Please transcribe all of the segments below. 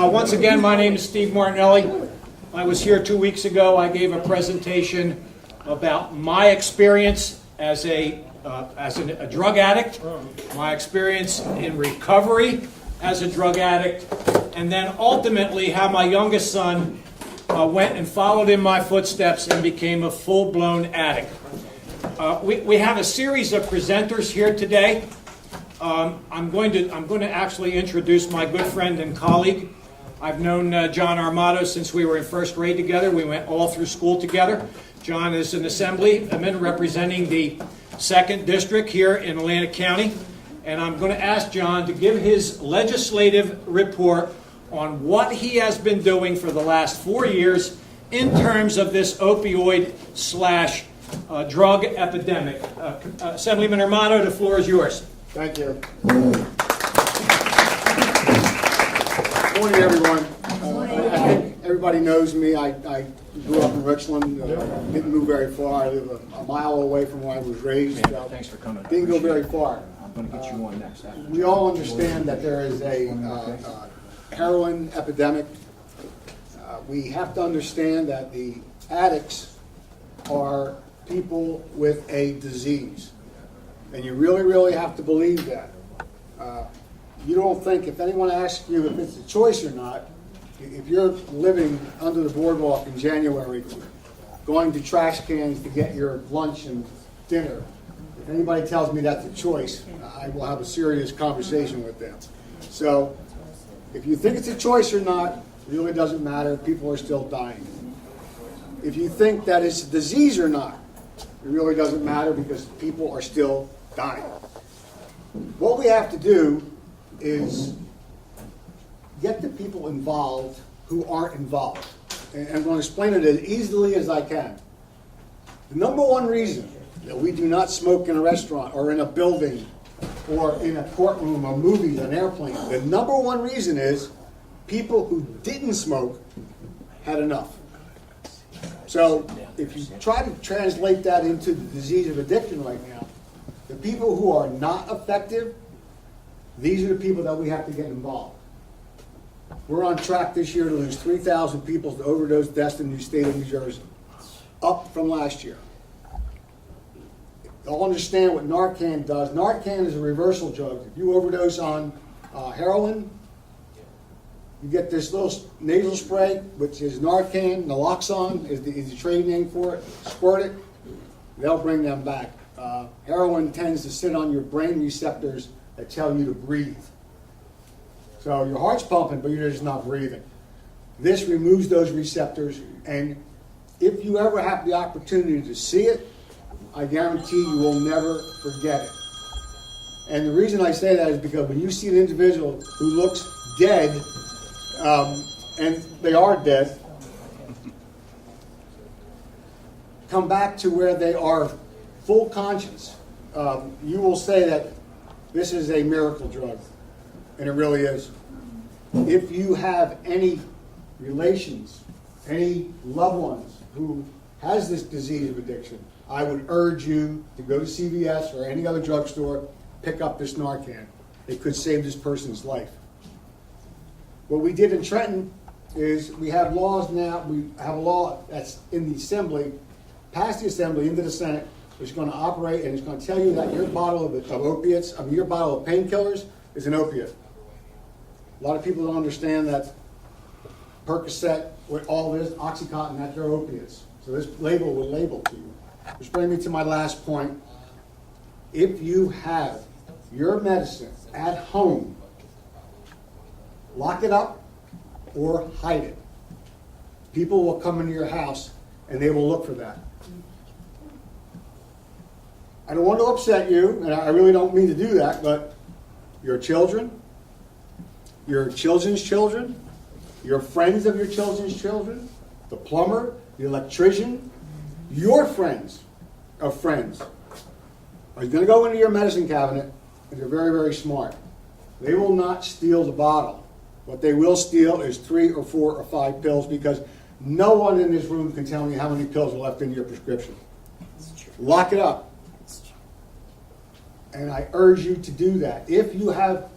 Once again, my name is Steve Martinelli. I was here 2 weeks ago. I gave a presentation about my experience as a drug addict, my experience in recovery as a drug addict, and then ultimately how my youngest son went and followed in my footsteps and became a full-blown addict. We have a series of presenters here today. I'm going to actually introduce my good friend and colleague. I've known John Armato since we were in first grade together. We went all through school together. John is an assemblyman representing the 2nd District here in Atlantic County. And I'm going to ask John to give his legislative report on what he has been doing for the last 4 years in terms of this opioid / drug epidemic. Assemblyman Armato, the floor is yours. Thank you. Good morning, everyone. I think everybody knows me. I grew up in Richland, didn't move very far. I live a mile away from where I was raised. Thanks for coming. Didn't go very far. I'm going to get you on next. We all understand that there is a heroin epidemic. We have to understand that the addicts are people with a disease. And you really, really have to believe that. You don't think, if anyone asks you if it's a choice or not, if you're living under the boardwalk in January, going to trash cans to get your lunch and dinner, if anybody tells me that's a choice, I will have a serious conversation with them. So, if you think it's a choice or not, it really doesn't matter. People are still dying. If you think that it's a disease or not, it really doesn't matter because people are still dying. What we have to do is get the people involved who aren't involved. And I'm going to explain it as easily as I can. The number one reason that we do not smoke in a restaurant or in a building or in a courtroom or movies, an airplane, the number one reason is people who didn't smoke had enough. So if you try to translate that into the disease of addiction right now, the people who are not effective, these are the people that we have to get involved. We're on track this year to lose 3,000 people to overdose deaths in the state of New Jersey, up from last year. You'll understand what Narcan does. Narcan is a reversal drug. If you overdose on heroin, you get this little nasal spray, which is Narcan. Naloxone is the trade name for it. Squirt it, they'll bring them back. Heroin tends to sit on your brain receptors that tell you to breathe. So your heart's pumping, but you're just not breathing. This removes those receptors, and if you ever have the opportunity to see it, I guarantee you will never forget it. And the reason I say that is because when you see an individual who looks dead, and they are dead, come back to where they are full conscious, you will say that this is a miracle drug, and it really is. If you have any relations, any loved ones who has this disease of addiction, I would urge you to go to CVS or any other drugstore, pick up this Narcan. It could save this person's life. What we did in Trenton is we have laws now. We have a law that's in the Assembly, past the Assembly, into the Senate, which is going to operate, and it's going to tell you that your bottle of opiates, your bottle of painkillers is an opiate. A lot of people don't understand that Percocet, with all this, Oxycontin, that they're opiates. So this label will label to you. Which brings me to my last point. If you have your medicine at home, lock it up or hide it. People will come into your house and they will look for that. I don't want to upset you, and I really don't mean to do that, but your children, your children's children, your friends of your children's children, the plumber, the electrician, your friends of friends are going to go into your medicine cabinet, and they're very, very smart. They will not steal the bottle. What they will steal is 3 or 4 or 5 pills, because no one in this room can tell me how many pills are left in your prescription. Lock it up. And I urge you to do that. If you have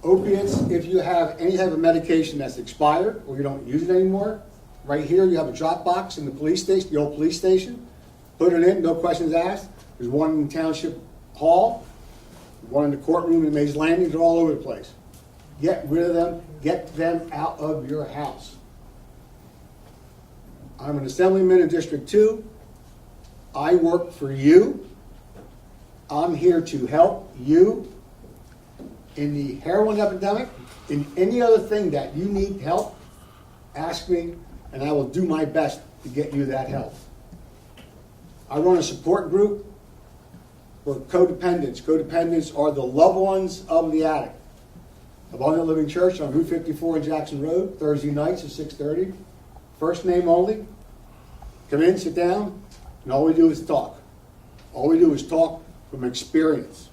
Opiates, if you have any type of medication that's expired or you don't use it anymore, right here you have a drop box in the police station, the old police station. Put it in, no questions asked. There's one in Township Hall, one in the courtroom in Mays Landing. They're all over the place. Get rid of them. Get them out of your house. I'm an assemblyman in District 2. I work for you. I'm here to help you in the heroin epidemic, in any other thing that you need help. Ask me, and I will do my best to get you that help. I run a support group for codependents. Codependents are the loved ones of the addict. Abundant Living Church on Route 54 in Jackson Road, Thursday nights at 6:30. First name only. Come in, sit down, and all we do is talk. All we do is talk from experience.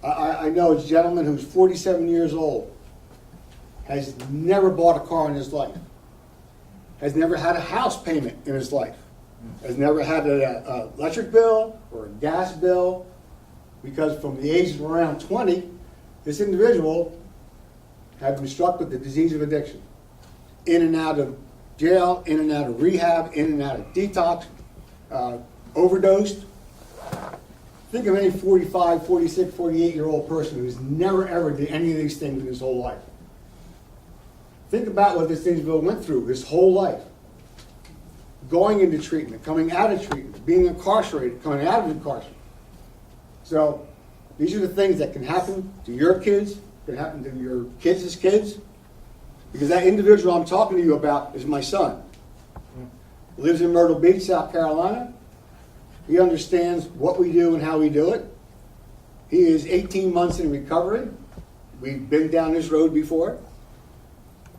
I know a gentleman who's 47 years old, has never bought a car in his life, has never had a house payment in his life, has never had an electric bill or a gas bill, because from the age of around 20, this individual had been struck with the disease of addiction. In and out of jail, in and out of rehab, in and out of detox, overdosed. Think of any 45, 46, 48-year-old person who's never ever did any of these things in his whole life. Think about what this individual went through his whole life. Going into treatment, coming out of treatment, being incarcerated, coming out of incarceration. So these are the things that can happen to your kids, can happen to your kids' kids. Because that individual I'm talking to you about is my son. He lives in Myrtle Beach, South Carolina. He understands what we do and how we do it. He is 18 months in recovery. We've been down this road before.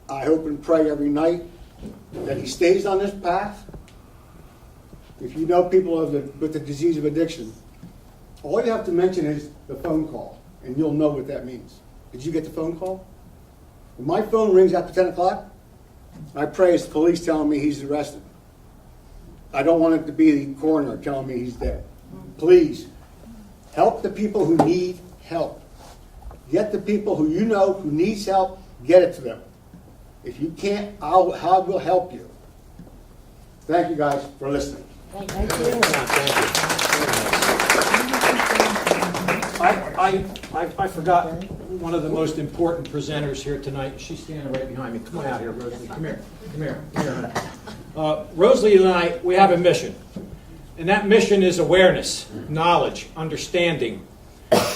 I hope and pray every night that he stays on this path. If you know people with the disease of addiction, all you have to mention is the phone call, and you'll know what that means. Did you get the phone call? When my phone rings after 10 o'clock, I pray it's the police telling me he's arrested. I don't want it to be the coroner telling me he's dead. Please, help the people who need help. Get the people who you know who needs help, get it to them. If you can't, I will help you. Thank you guys for listening. Thank you. I forgot one of the most important presenters here tonight. She's standing right behind me. Come on out here, Rosalie. Come here. Come here. Come here. Rosalie and I, we have a mission. And that mission is awareness, knowledge, understanding.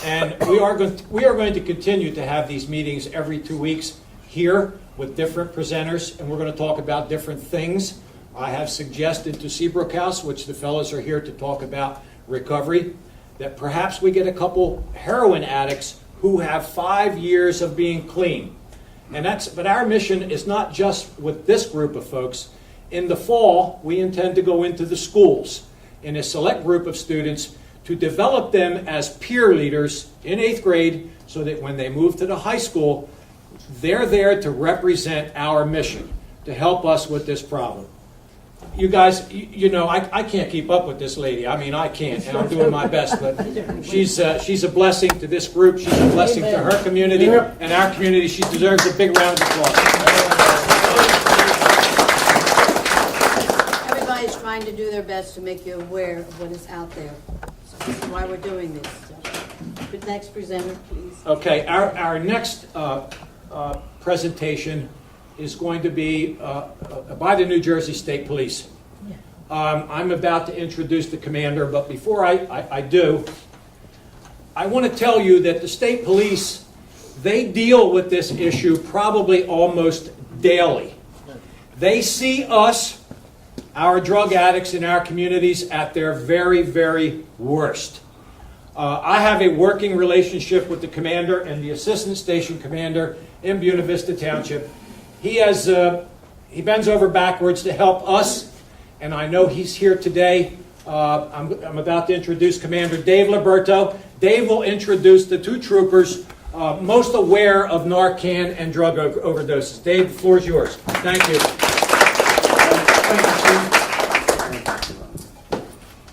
And we are going to continue to have these meetings every 2 weeks here with different presenters, and we're going to talk about different things. I have suggested to Seabrook House, which the fellows are here to talk about recovery, that perhaps we get a couple heroin addicts who have 5 years of being clean. But our mission is not just with this group of folks. In the fall, we intend to go into the schools in a select group of students to develop them as peer leaders in 8th grade so that when they move to the high school, they're there to represent our mission, to help us with this problem. You guys, you know, I can't keep up with this lady. I mean, I can't, and I'm doing my best, but she's a blessing to this group. She's a blessing to her community and our community. She deserves a big round of applause. Everybody's trying to do their best to make you aware of what is out there. So this is why we're doing this. The next presenter, please. Okay, our next presentation is going to be by the New Jersey State Police. I'm about to introduce the commander, but before I do, I want to tell you that the state police, they deal with this issue probably almost daily. They see us, our drug addicts in our communities, at their very, very worst. I have a working relationship with the commander and the assistant station commander in Buena Vista Township. He bends over backwards to help us, and I know he's here today. I'm about to introduce Commander Dave Liberto. Dave will introduce the two troopers most aware of Narcan and drug overdoses. Dave, the floor is yours. Thank you.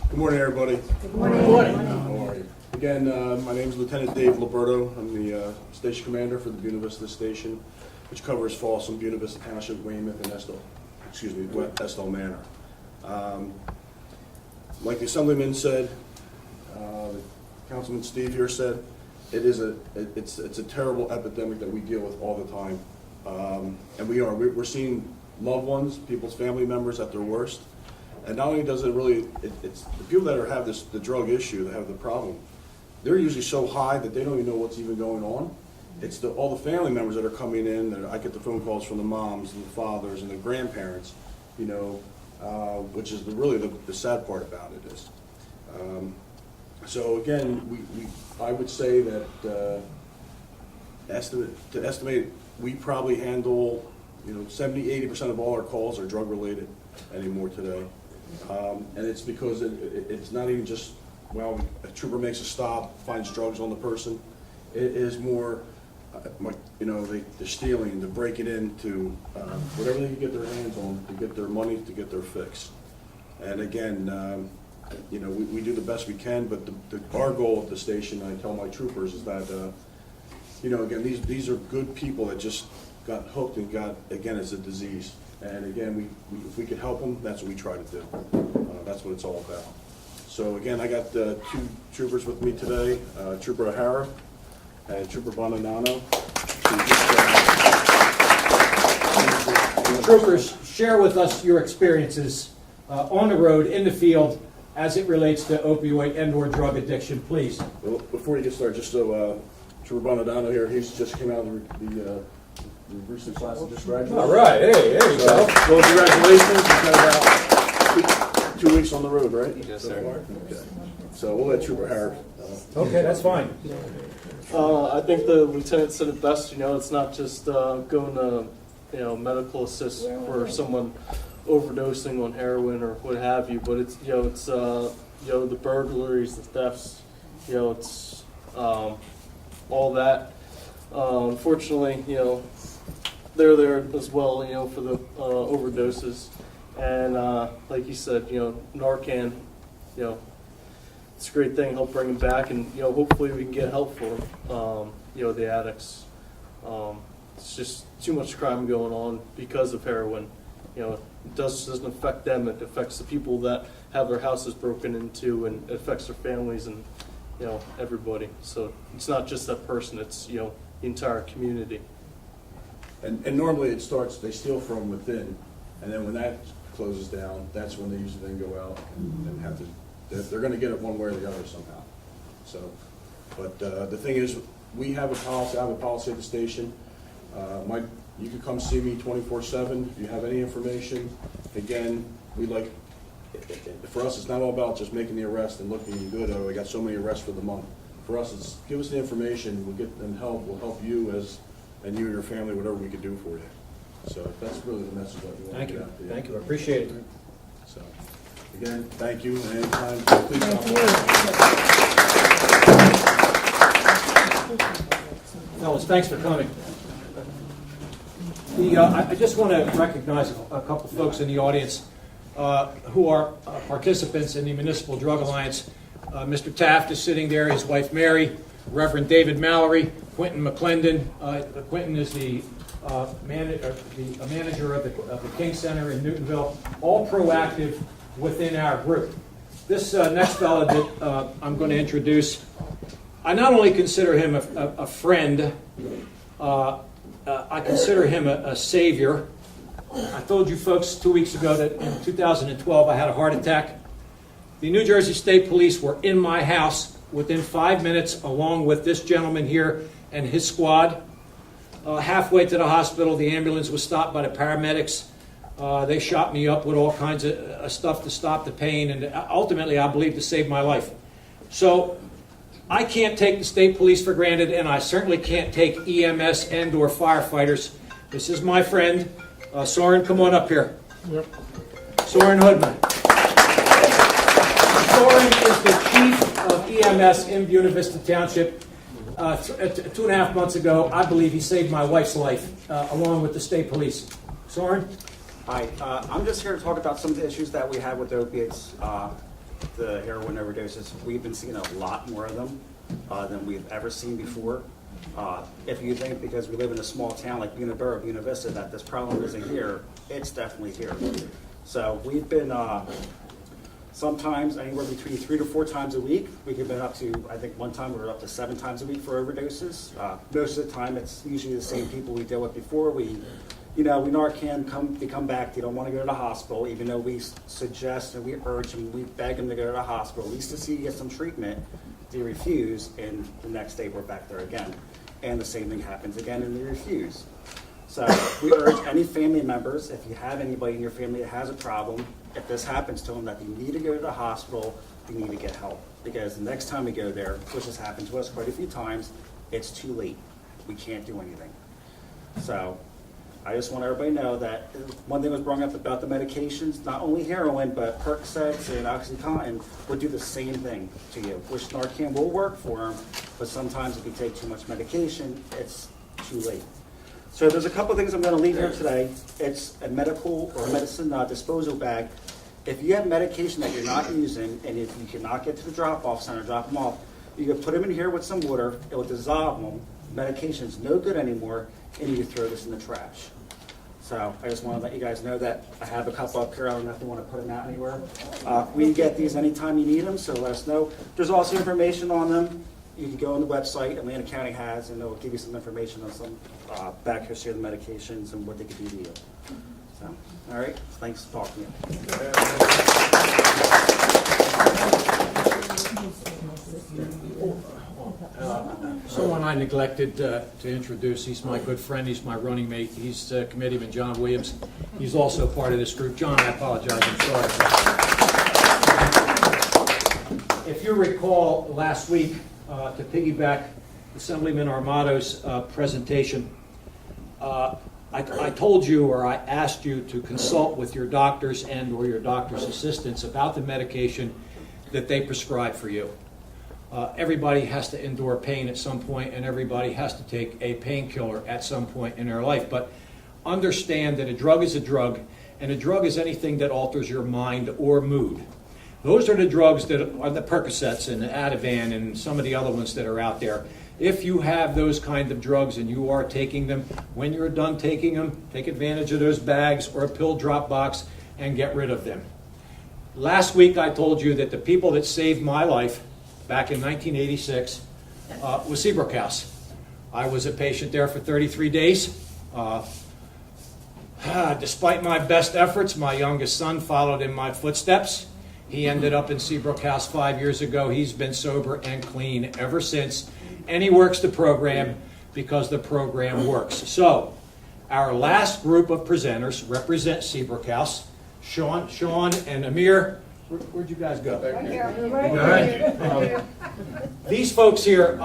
Good morning, everybody. Good morning. How are you? again, my name is Lieutenant Dave Liberto. I'm the station commander for the Buena Vista Station, which covers Folsom, Buena Vista Township, Weymouth, and Estill Manor. Like the Assemblyman said, Councilman Steve here said, it's a terrible epidemic that we deal with all the time. And we're seeing loved ones, people's family members at their worst. And not only does it's the people that have the drug issue, that have the problem, they're usually so high that they don't even know what's even going on. It's all the family members that are coming in. I get the phone calls from the moms and the fathers and the grandparents, which is really the sad part about it is. So again, I would say that to estimate, we probably handle 70–80% of all our calls are drug related anymore today. And it's because it's not even just, well, a trooper makes a stop, finds drugs on the person. It is more, they're stealing, they're breaking into whatever they can get their hands on to get their money, to get their fix. And again, we do the best we can, but our goal at the station, I tell my troopers, is that, again, these are good people that just got hooked and again, it's a disease. And again, if we could help them, that's what we try to do. That's what it's all about. So again, I got 2 troopers with me today, Trooper O'Hara and Trooper Bonanano. Troopers, share with us your experiences on the road, in the field, as it relates to opioid and/or drug addiction, please. Well, before you get started, just so Trooper Bonanano here, he's just came out of the recent class of just graduated. All right, hey, there you go. Well, congratulations. You've got about 2 weeks on the road, right? Yes, sir. Okay. So we'll let Trooper Harris. Okay, that's fine. I think the lieutenant said it best. It's not just going to medical assist for someone overdosing on heroin or what have you, but it's the burglaries, the thefts, it's all that. Unfortunately, they're there as well, for the overdoses. And like you said, Narcan, it's a great thing, help bring them back, and hopefully we can get help for them, the addicts. It's just too much crime going on because of heroin. It doesn't affect them, it affects the people that have their houses broken into, and it affects their families and everybody. So it's not just that person, it's the entire community. And normally it starts, they steal from within, and then when that closes down, that's when they usually then go out and have to, they're going to get it one way or the other somehow. So, but the thing is, we have a policy, I have a policy at the station. You can come see me 24/7 if you have any information. Again, for us, it's not all about just making the arrest and looking good. Oh, I got so many arrests for the month. For us, it's give us the information. We'll get them help. We'll help you and you and your family, whatever we can do for you. So that's really the message that we want to get out to you. Thank you. I appreciate it. So again, thank you. And anytime, please come. Fellas, thanks for coming. I just want to recognize a couple folks in the audience who are participants in the Municipal Drug Alliance. Mr. Taft is sitting there, his wife Mary, Reverend David Mallory, Quentin McClendon. Quentin is the manager of the King Center in Newtonville, all proactive within our group. This next fellow that I'm going to introduce, I not only consider him a friend, I consider him a savior. I told you folks 2 weeks ago that in 2012 I had a heart attack. The New Jersey State Police were in my house within 5 minutes, along with this gentleman here and his squad. Halfway to the hospital, the ambulance was stopped by the paramedics. They shot me up with all kinds of stuff to stop the pain, and ultimately, I believe, to save my life. So I can't take the state police for granted, and I certainly can't take EMS and/or firefighters. This is my friend, Soren. Come on up here. Yep. Soren Hoodman. Soren is the chief of EMS in Buena Vista Township. 2.5 months ago, I believe he saved my wife's life, along with the state police. Soren? Hi, I'm just here to talk about some of the issues that we have with opiates, the heroin overdoses. We've been seeing a lot more of them. than we've ever seen before. If you think because we live in a small town like Borough, Buena Vista, that this problem isn't here, it's definitely here. So we've been sometimes anywhere between 3 to 4 times a week. We could been up to, I think one time we were up to 7 times a week for overdoses. Most of the time it's usually the same people we dealt with before. We Narcan, they come back, they don't want to go to the hospital, even though we suggest and we urge them, we beg them to go to the hospital, at least to see get some treatment. They refuse, and the next day we're back there again. And the same thing happens again, and they refuse. So we urge any family members, if you have anybody in your family that has a problem, if this happens to them, that they need to go to the hospital, they need to get help. Because the next time we go there, which has happened to us quite a few times, it's too late. We can't do anything. So I just want everybody to know that one thing was brought up about the medications, not only heroin, but Percocets and OxyContin would do the same thing to you, which Narcan will work for them, but sometimes if you take too much medication, it's too late. So there's a couple things I'm going to leave here today. It's a medical or medicine disposal bag. If you have medication that you're not using, and if you cannot get to the drop-off center, drop them off, you can put them in here with some water, it will dissolve them. Medication's no good anymore, and you can throw this in the trash. So I just want to let you guys know that I have a couple up here. I don't know if you want to put them out anywhere. We can get these anytime you need them, so let us know. There's also information on them. You can go on the website Atlanta County has, and they'll give you some information on some back history of the medications and what they could do to you. So, all right, thanks for talking to you. Someone I neglected to introduce, he's my good friend, he's my running mate, he's Committeeman John Williams. He's also part of this group. John, I apologize, I'm sorry. If you recall, last week, to piggyback Assemblyman Armato's presentation, I told you, or I asked you to consult with your doctors and or your doctor's assistants about the medication that they prescribe for you. Everybody has to endure pain at some point, and everybody has to take a painkiller at some point in their life. But understand that a drug is a drug, and a drug is anything that alters your mind or mood. Those are the drugs that are the Percocets and the Ativan and some of the other ones that are out there. If you have those kind of drugs and you are taking them, when you're done taking them, take advantage of those bags or a pill drop box and get rid of them. Last week I told you that the people that saved my life back in 1986 was Seabrook House. I was a patient there for 33 days. Despite my best efforts, my youngest son followed in my footsteps. He ended up in Seabrook House 5 years ago. He's been sober and clean ever since. And he works the program because the program works. So, our last group of presenters represent Seabrook House. Sean and Amir. Where'd you guys go? Right here. All right. These folks here,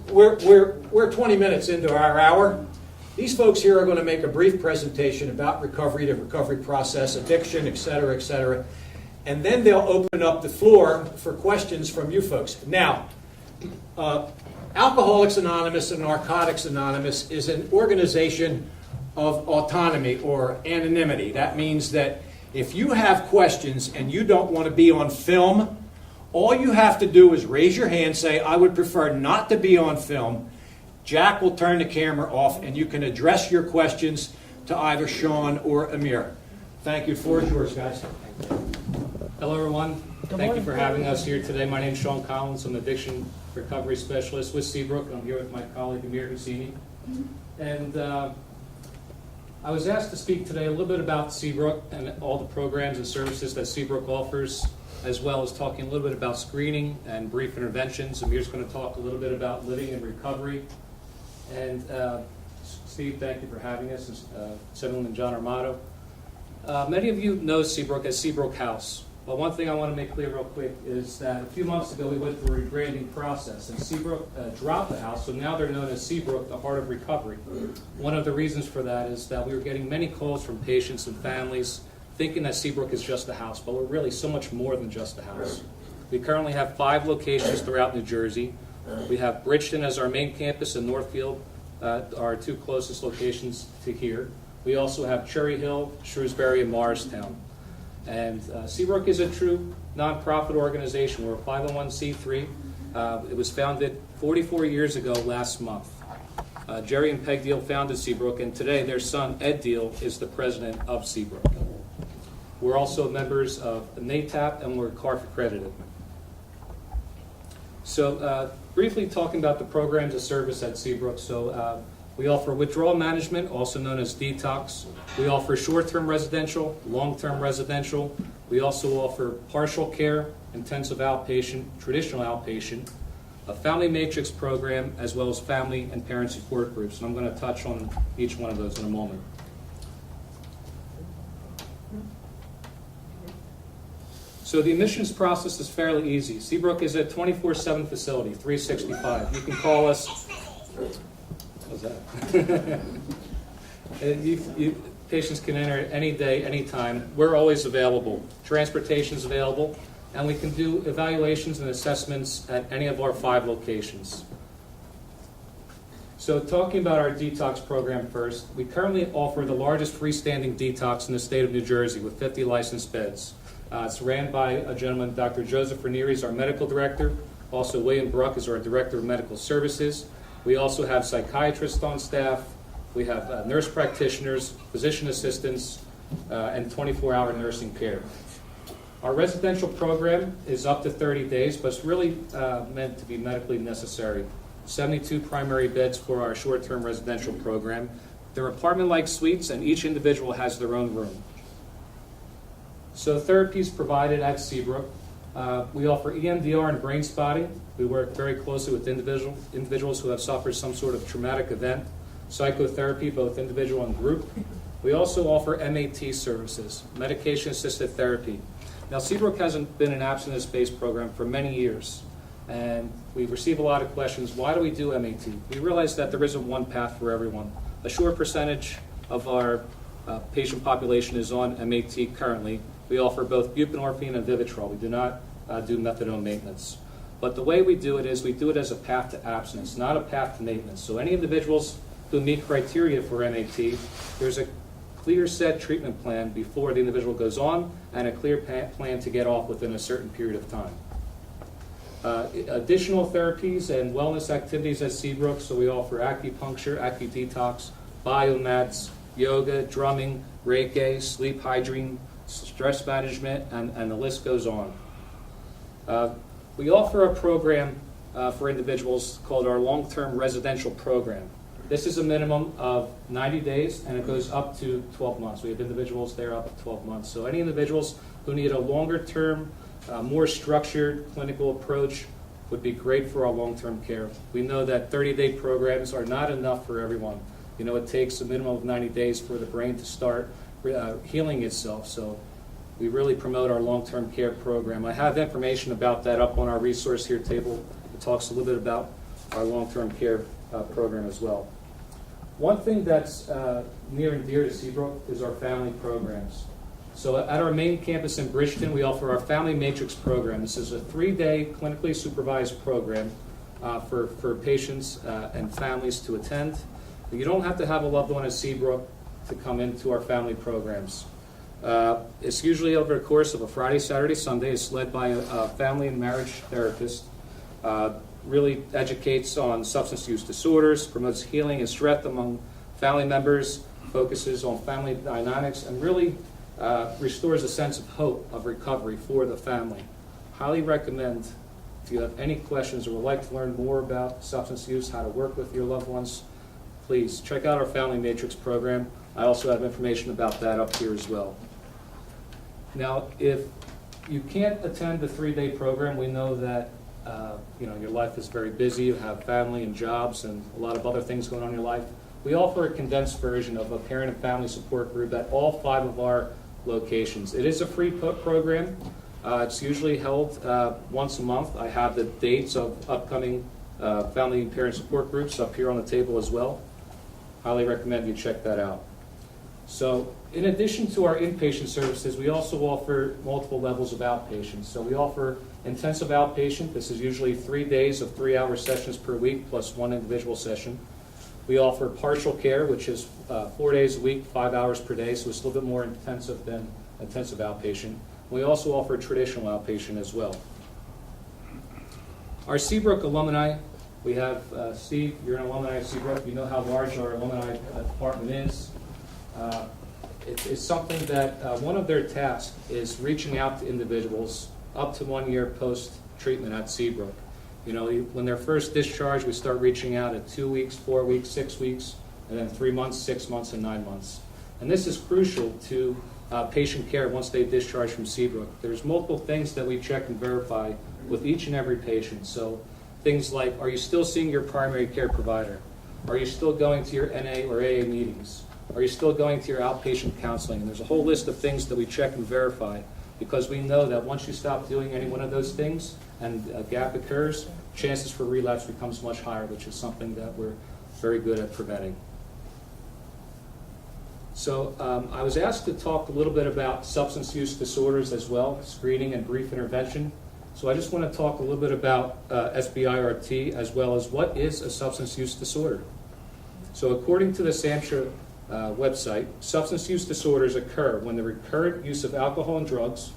we're 20 minutes into our hour. These folks here are going to make a brief presentation about recovery, the recovery process, addiction, et cetera, and then they'll open up the floor for questions from you folks. Now, Alcoholics Anonymous and Narcotics Anonymous is an organization of autonomy or anonymity. That means that if you have questions and you don't want to be on film, all you have to do is raise your hand, say, I would prefer not to be on film. Jack will turn the camera off and you can address your questions to either Sean or Amir. Thank you. The floor is yours, guys. Hello, everyone. Thank you for having us here today. My name is Sean Collins. I'm an addiction recovery specialist with Seabrook. I'm here with my colleague Amir Husseini. And I was asked to speak today a little bit about Seabrook and all the programs and services that Seabrook offers, as well as talking a little bit about screening and brief interventions. Amir's going to talk a little bit about living in recovery. And Steve, thank you for having us, Assemblyman John Armato. Many of you know Seabrook as Seabrook House. But one thing I want to make clear real quick is that a few months ago we went through a rebranding process, and Seabrook dropped the house, so now they're known as Seabrook, the Heart of Recovery. One of the reasons for that is that we were getting many calls from patients and families thinking that Seabrook is just the house, but we're really so much more than just the house. We currently have 5 locations throughout New Jersey. We have Bridgeton as our main campus and Northfield, our 2 closest locations to here. We also have Cherry Hill, Shrewsbury, and Morristown. And Seabrook is a true nonprofit organization. We're a 501c3. It was founded 44 years ago last month. Jerry and Peg Deal founded Seabrook, and today their son, Ed Deal, is the president of Seabrook. We're also members of NATAP, and we're CARF accredited. So briefly talking about the programs of service at Seabrook. So we offer withdrawal management, also known as detox. We offer short-term residential, long-term residential. We also offer partial care, intensive outpatient, traditional outpatient, a family matrix program, as well as family and parent support groups. And I'm going to touch on each one of those in a moment. So the admissions process is fairly easy. Seabrook is a 24/7 facility, 365. You can call us. What's that? Patients can enter any day, any time. We're always available. Transportation is available, and we can do evaluations and assessments at any of our 5 locations. So talking about our detox program first, we currently offer the largest freestanding detox in the state of New Jersey with 50 licensed beds. It's ran by a gentleman, Dr. Joseph Ranieri is our medical director. Also, William Bruck is our director of medical services. We also have psychiatrists on staff. We have nurse practitioners, physician assistants, and 24-hour nursing care. Our residential program is up to 30 days, but it's really meant to be medically necessary. 72 primary beds for our short-term residential program. They're apartment-like suites, and each individual has their own room. So therapy is provided at Seabrook. We offer EMDR and brain spotting. We work very closely with individuals who have suffered some sort of traumatic event. Psychotherapy, both individual and group. We also offer MAT services, medication-assisted therapy. Now, Seabrook hasn't been an abstinence-based program for many years, and we receive a lot of questions. Why do we do MAT? We realize that there isn't one path for everyone. A short percentage of our patient population is on MAT currently. We offer both buprenorphine and Vivitrol. We do not do methadone maintenance. But the way we do it is we do it as a path to abstinence, not a path to maintenance. So any individuals who meet criteria for MAT, there's a clear set treatment plan before the individual goes on and a clear plan to get off within a certain period of time. Additional therapies and wellness activities at Seabrook, so we offer acupuncture, acudetox, biomeds, yoga, drumming, Reiki, sleep hygiene, stress management, and the list goes on. We offer a program for individuals called our long-term residential program. This is a minimum of 90 days, and it goes up to 12 months. We have individuals there up to 12 months. So any individuals who need a longer-term, more structured clinical approach would be great for our long-term care. We know that 30-day programs are not enough for everyone. You know, it takes a minimum of 90 days for the brain to start healing itself. So we really promote our long-term care program. I have information about that up on our resource here table. It talks a little bit about our long-term care program as well. One thing that's near and dear to Seabrook is our family programs. So at our main campus in Bridgeton, we offer our Family Matrix program. This is a 3-day clinically supervised program for patients and families to attend. You don't have to have a loved one at Seabrook to come into our family programs. It's usually over the course of a Friday, Saturday, Sunday. It's led by a family and marriage therapist. Really educates on substance use disorders, promotes healing and strength among family members, focuses on family dynamics, and really restores a sense of hope of recovery for the family. Highly recommend, if you have any questions or would like to learn more about substance use, how to work with your loved ones, please check out our Family Matrix program. I also have information about that up here as well. Now, if you can't attend the 3-day program, we know that your life is very busy. You have family and jobs and a lot of other things going on in your life. We offer a condensed version of a parent and family support group at all 5 of our locations. It is a free program. It's usually held once a month. I have the dates of upcoming family and parent support groups up here on the table as well. Highly recommend you check that out. So in addition to our inpatient services, we also offer multiple levels of outpatient. So we offer intensive outpatient. This is usually 3 days of 3-hour sessions per week plus 1 individual session. We offer partial care, which is 4 days a week, 5 hours per day, so it's a little bit more intensive than intensive outpatient. We also offer traditional outpatient as well. Our Seabrook alumni, we have Steve, you're an alumni of Seabrook, you know how large our alumni department is. It's something that one of their tasks is reaching out to individuals up to 1 year post-treatment at Seabrook. You know, when they're first discharged, we start reaching out at 2 weeks, 4 weeks, 6 weeks, and then 3 months, 6 months, and 9 months. And this is crucial to patient care once they discharge from Seabrook. There's multiple things that we check and verify with each and every patient. So things like, are you still seeing your primary care provider? Are you still going to your NA or AA meetings? Are you still going to your outpatient counseling? And there's a whole list of things that we check and verify because we know that once you stop doing any one of those things and a gap occurs, chances for relapse becomes much higher, which is something that we're very good at preventing. So I was asked to talk a little bit about substance use disorders as well, screening and brief intervention. So I just want to talk a little bit about SBIRT as well as what is a substance use disorder. So according to the SAMHSA website, substance use disorders occur when the recurrent use of alcohol and drugs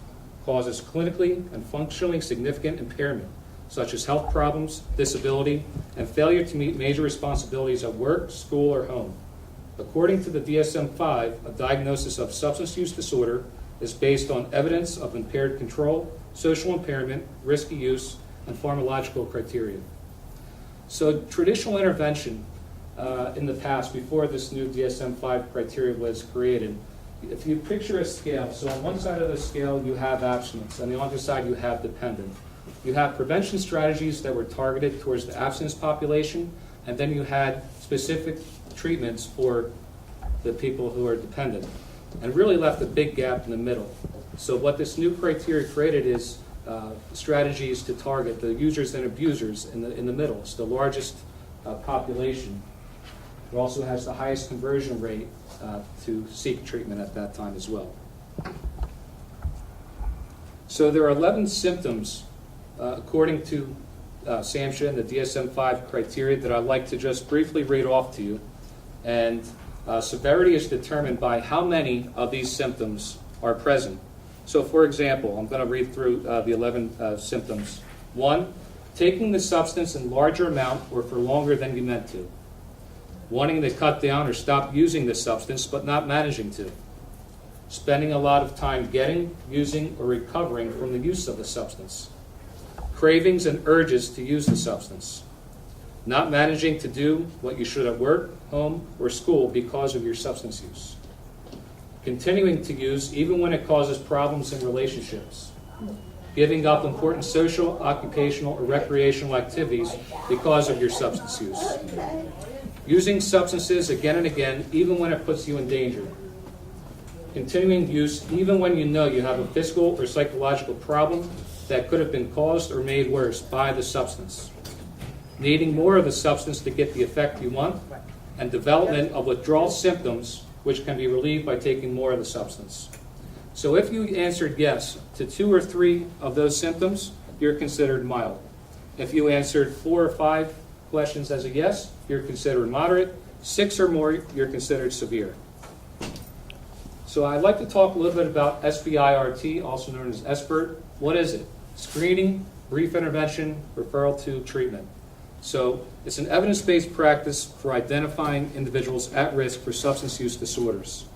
causes clinically and functionally significant impairment, such as health problems, disability, and failure to meet major responsibilities at work, school, or home. According to the DSM-5, a diagnosis of substance use disorder is based on evidence of impaired control, social impairment, risky use, and pharmacological criteria. So traditional intervention in the past, before this new DSM-5 criteria was created, if you picture a scale, so on one side of the scale you have abstinence, on the other side you have dependent. You have prevention strategies that were targeted towards the abstinence population, and then you had specific treatments for the people who are dependent, and really left a big gap in the middle. So what this new criteria created is strategies to target the users and abusers in the middle. It's the largest population. It also has the highest conversion rate to seek treatment at that time as well. So there are 11 symptoms according to SAMHSA and the DSM-5 criteria that I'd like to just briefly read off to you. And severity is determined by how many of these symptoms are present. So for example, I'm going to read through the 11 symptoms. 1, taking the substance in larger amount or for longer than you meant to. Wanting to cut down or stop using the substance but not managing to. Spending a lot of time getting, using, or recovering from the use of the substance. Cravings and urges to use the substance. Not managing to do what you should at work, home, or school because of your substance use. Continuing to use even when it causes problems in relationships. Giving up important social, occupational, or recreational activities because of your substance use. Using substances again and again even when it puts you in danger. Continuing use even when you know you have a physical or psychological problem that could have been caused or made worse by the substance. Needing more of the substance to get the effect you want, and development of withdrawal symptoms which can be relieved by taking more of the substance. So if you answered yes to 2 or 3 of those symptoms, you're considered mild. If you answered 4 or 5 questions as a yes, you're considered moderate. 6 or more, you're considered severe. So I'd like to talk a little bit about SBIRT, also known as SBIRT. What is it? Screening, brief intervention, referral to treatment. So it's an evidence-based practice for identifying individuals at risk for substance use disorders.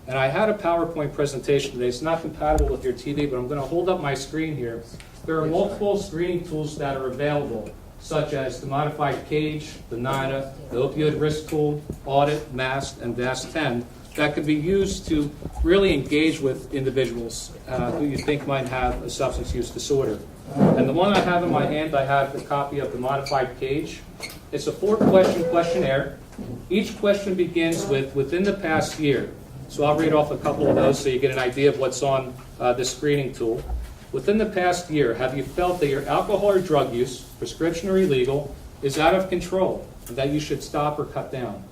And I had a PowerPoint presentation today. It's not compatible with your TV, but I'm going to hold up my screen here. There are multiple screening tools that are available, such as the modified CAGE, the NIDA, the opioid risk tool, audit, MAST, and VAST-10, that can be used to really engage with individuals who you think might have a substance use disorder. And the one I have in my hand, I have a copy of the modified CAGE. It's a 4-question questionnaire. Each question begins with within the past year. So I'll read off a couple of those so you get an idea of what's on the screening tool. Within the past year, have you felt that your alcohol or drug use, prescription or illegal, is out of control and that you should stop or cut down?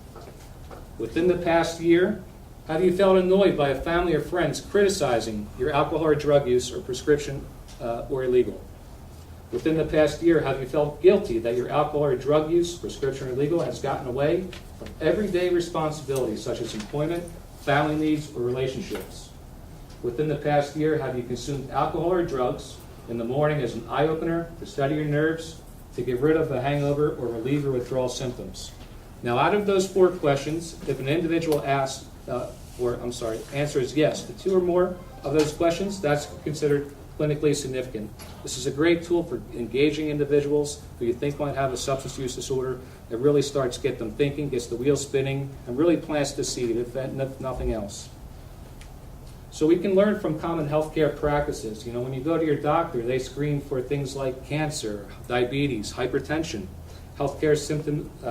Within the past year, have you felt annoyed by a family or friends criticizing your alcohol or drug use or prescription or illegal? Within the past year, have you felt guilty that your alcohol or drug use, prescription or illegal, has gotten away from everyday responsibilities such as employment, family needs, or relationships? Within the past year, have you consumed alcohol or drugs in the morning as an eye-opener, to steady your nerves, to get rid of a hangover, or relieve your withdrawal symptoms. Now, out of those 4 questions, if an individual answers yes to 2 or more of those questions, that's considered clinically significant. This is a great tool for engaging individuals who you think might have a substance use disorder. It really starts to get them thinking, gets the wheels spinning, and really plants the seed, if nothing else. So we can learn from common healthcare practices. You know, when you go to your doctor, they screen for things like cancer, diabetes, hypertension. Healthcare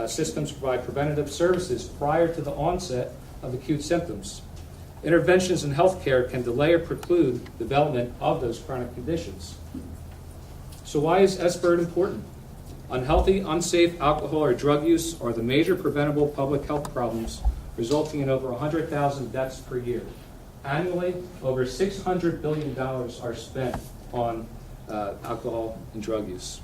systems provide preventative services prior to the onset of acute symptoms. Interventions in healthcare can delay or preclude development of those chronic conditions. So why is SBIRD important? Unhealthy, unsafe alcohol or drug use are the major preventable public health problems, resulting in over 100,000 deaths per year. Annually, over $600 billion are spent on alcohol and drug use.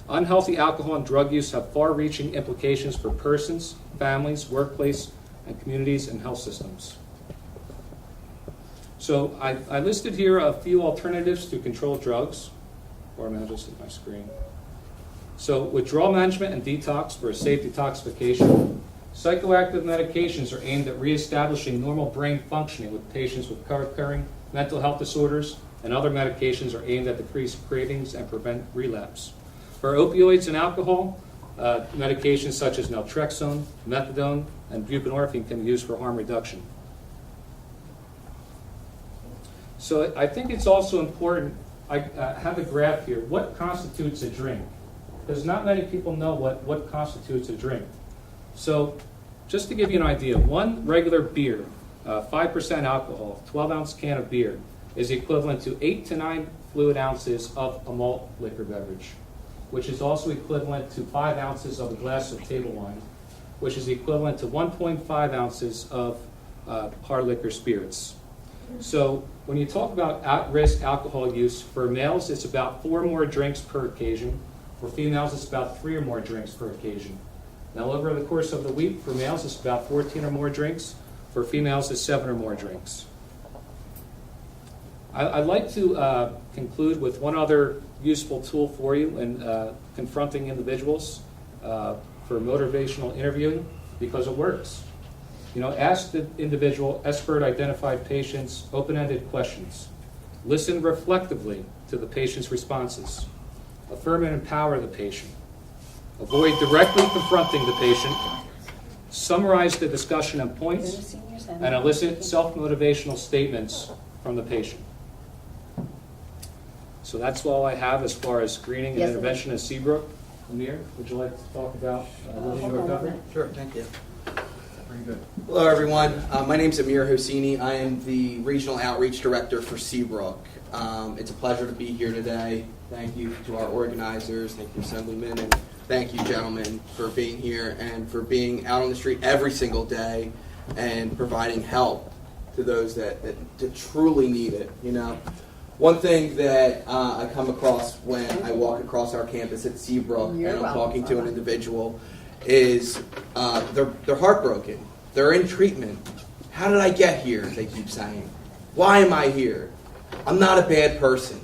Unhealthy alcohol and drug use have far-reaching implications for persons, families, workplace, and communities and health systems. So I listed here a few alternatives to control drugs, or I'm just at my screen. So withdrawal management and detox for a safe detoxification. Psychoactive medications are aimed at reestablishing normal brain functioning with patients with co-occurring mental health disorders, and other medications are aimed at decrease cravings and prevent relapse. For opioids and alcohol, medications such as naltrexone, methadone, and buprenorphine can be used for harm reduction. So I think it's also important, I have a graph here, what constitutes a drink? Because not many people know what constitutes a drink. So just to give you an idea, one regular beer, 5% alcohol, 12-ounce can of beer, is equivalent to 8 to 9 fluid ounces of a malt liquor beverage, which is also equivalent to 5 ounces of a glass of table wine, which is equivalent to 1.5 ounces of hard liquor spirits. So when you talk about at-risk alcohol use, for males it's about 4 more drinks per occasion. For females it's about 3 or more drinks per occasion. Now over the course of the week, for males it's about 14 or more drinks. For females it's 7 or more drinks. I'd like to conclude with one other useful tool for you in confronting individuals for motivational interviewing, because it works. You know, ask the individual SBIRD-identified patients open-ended questions. Listen reflectively to the patient's responses. Affirm and empower the patient. Avoid directly confronting the patient. Summarize the discussion and points, and elicit self-motivational statements from the patient. So that's all I have as far as screening and Yes, intervention in Seabrook. Amir, would you like to talk about living in recovery? Sure, thank you. Very good. Hello, everyone. My name is Amir Hosseini. I am the Regional Outreach Director for Seabrook. It's a pleasure to be here today. Thank you to our organizers, thank you, Assemblyman, and thank you, gentlemen, for being here and for being out on the street every single day and providing help to those that truly need it. You know, one thing that I come across when I walk across our campus at Seabrook and I'm talking to an individual is they're heartbroken. They're in treatment. How did I get here? They keep saying. Why am I here? I'm not a bad person.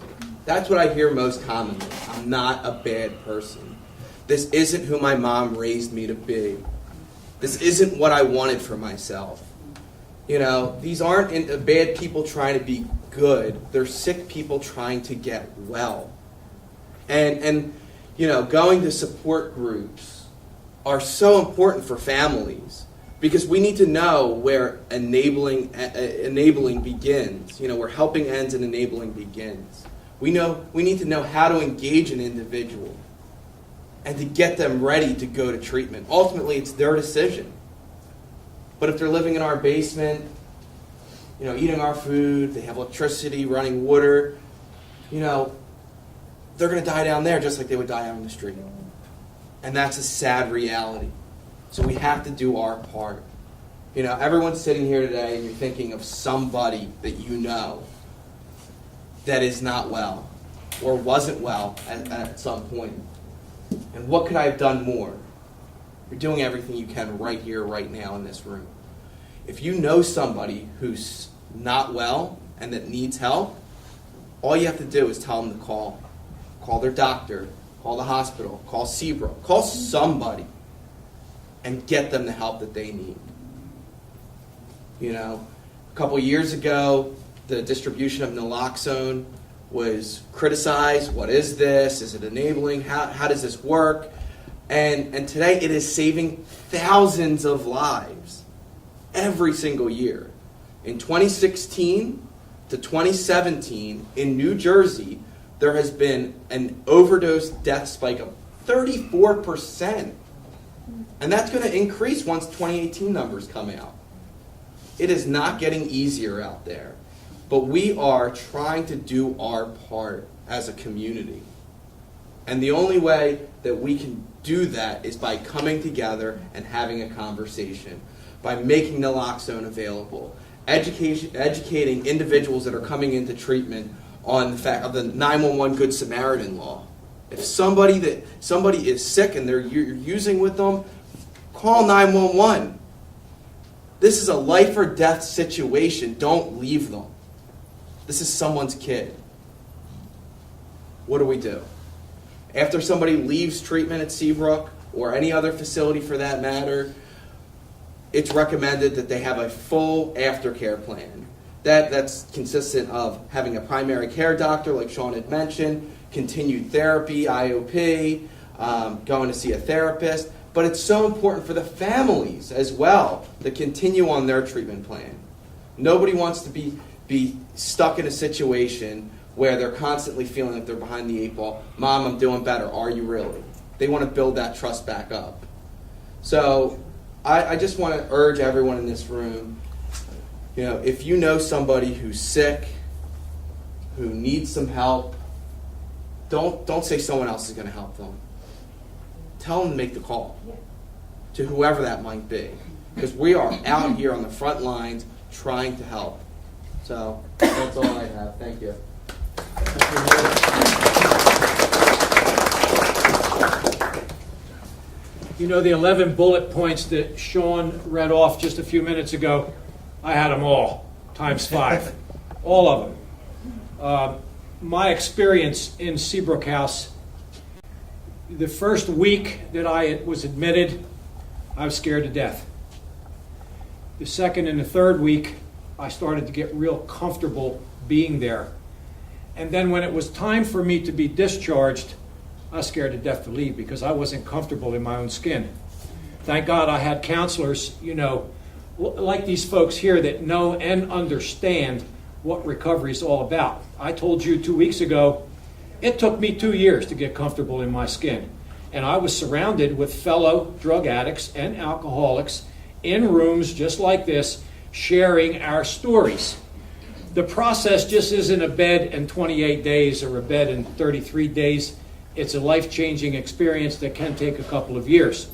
That's what I hear most commonly. I'm not a bad person. This isn't who my mom raised me to be. This isn't what I wanted for myself. You know, these aren't bad people trying to be good. They're sick people trying to get well. And you know, going to support groups are so important for families because we need to know where enabling begins. You know, where helping ends and enabling begins. We need to know how to engage an individual and to get them ready to go to treatment. Ultimately, it's their decision. But if they're living in our basement, you know, eating our food, they have electricity, running water, you know, they're going to die down there just like they would die out on the street. And that's a sad reality. So we have to do our part. You know, everyone's sitting here today and you're thinking of somebody that you know that is not well or wasn't well at some point. And what could I have done more? You're doing everything you can right here, right now in this room. If you know somebody who's not well and that needs help, all you have to do is tell them to call. call their doctor, call the hospital, call Seabrook, call somebody, and get them the help that they need. You know, a couple years ago, the distribution of naloxone was criticized. What is this? Is it enabling? How does this work? And today it is saving thousands of lives every single year. In 2016 to 2017, in New Jersey, there has been an overdose death spike of 34%. And that's going to increase once 2018 numbers come out. It is not getting easier out there. But we are trying to do our part as a community. And the only way that we can do that is by coming together and having a conversation, by making naloxone available, educating individuals that are coming into treatment on the fact of the 911 Good Samaritan law. If somebody is sick and you're using with them, call 911. This is a life or death situation. Don't leave them. This is someone's kid. What do? After somebody leaves treatment at Seabrook or any other facility for that matter, it's recommended that they have a full aftercare plan. That's consistent of having a primary care doctor, like Sean had mentioned, continued therapy, IOP, going to see a therapist. But it's so important for the families as well to continue on their treatment plan. Nobody wants to be stuck in a situation where they're constantly feeling like they're behind the eight ball. Mom, I'm doing better. Are you really? They want to build that trust back up. So I just want to urge everyone in this room, you know, if you know somebody who's sick, who needs some help, don't say someone else is going to help them. Tell them to make the call to whoever that might be. Because we are out here on the front lines trying to help. So that's all I have. Thank you. You know, the 11 bullet points that Sean read off just a few minutes ago, I had them all, times 5. All of them. My experience in Seabrook House, the first week that I was admitted, I was scared to death. The second and the third week, I started to get real comfortable being there. And then when it was time for me to be discharged, I was scared to death to leave because I wasn't comfortable in my own skin. Thank God I had counselors, you know, like these folks here that know and understand what recovery is all about. I told you 2 weeks ago, it took me 2 years to get comfortable in my skin. And I was surrounded with fellow drug addicts and alcoholics in rooms just like this, sharing our stories. The process just isn't a bed in 28 days or a bed in 33 days. It's a life-changing experience that can take a couple of years.